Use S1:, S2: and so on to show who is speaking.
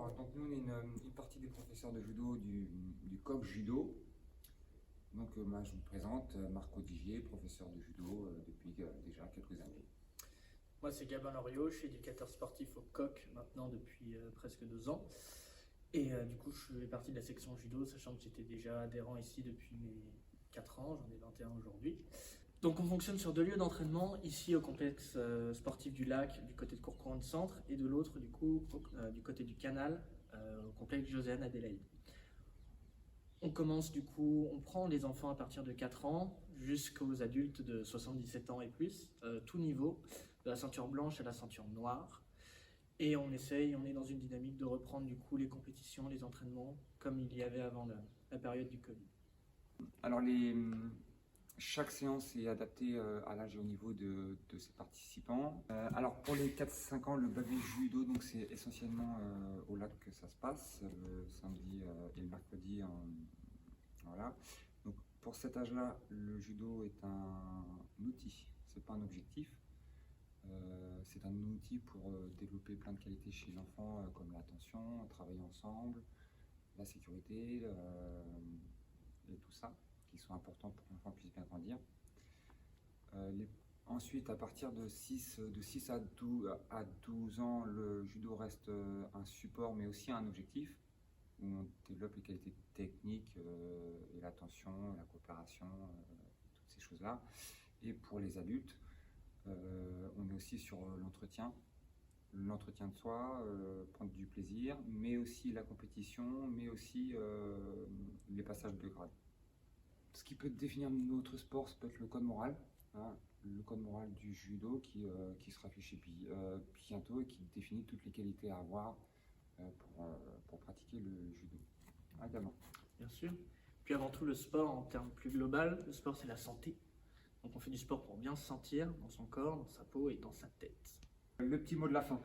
S1: Alors, donc nous, on est une partie des professeurs de judo du COG Judo. Donc, je vous présente Marc Odigier, professeur de judo depuis déjà quelques années.
S2: Moi, c'est Gabin Loriot, je suis éducateur sportif au COC maintenant depuis presque 2 ans. Et du coup, je fais partie de la section judo, sachant que j'étais déjà adhérent ici depuis mes 4 ans, j'en ai 21 aujourd'hui. Donc on fonctionne sur 2 lieux d'entraînement, ici au complexe sportif du Lac, du côté de Courcouronnes Centre, et de l'autre, du coup, du côté du Canal, au complexe Josiane Adélaïde. On commence du coup, on prend les enfants à partir de 4 ans jusqu'aux adultes de 77 ans et plus, tout niveau, de la ceinture blanche à la ceinture noire. Et on est dans une dynamique de reprendre du coup les compétitions, les entraînements, comme il y avait avant la période du Covid.
S1: Alors, chaque séance est adaptée à l'âge et au niveau de ses participants. Alors, pour les 4-5 ans, le baby judo, donc c'est essentiellement au lac que ça se passe, le samedi et le mercredi. Voilà. Donc, pour cet âge-là, le judo est un outil, c'est pas un objectif. C'est un outil pour développer plein de qualités chez l'enfant, comme l'attention, travailler ensemble, la sécurité et tout ça, qui sont importants pour que l'enfant puisse bien grandir. Ensuite, à partir de 6 à 12 ans, le judo reste un support, mais aussi un objectif, où on développe les qualités techniques et l'attention, la coopération, toutes ces choses-là. Et pour les adultes, on est aussi sur l'entretien de soi, prendre du plaisir, mais aussi la compétition, mais aussi les passages de grade. Ce qui peut définir notre sport, ça peut être le code moral, hein, le code moral du judo qui sera affiché bientôt et qui définit toutes les qualités à avoir pour pratiquer le judo. Également.
S2: Bien sûr. Puis avant tout, le sport en termes plus global, le sport c'est la santé. Donc on fait du sport pour bien se sentir dans son corps, dans sa peau et dans sa tête.
S1: Le petit mot de la fin.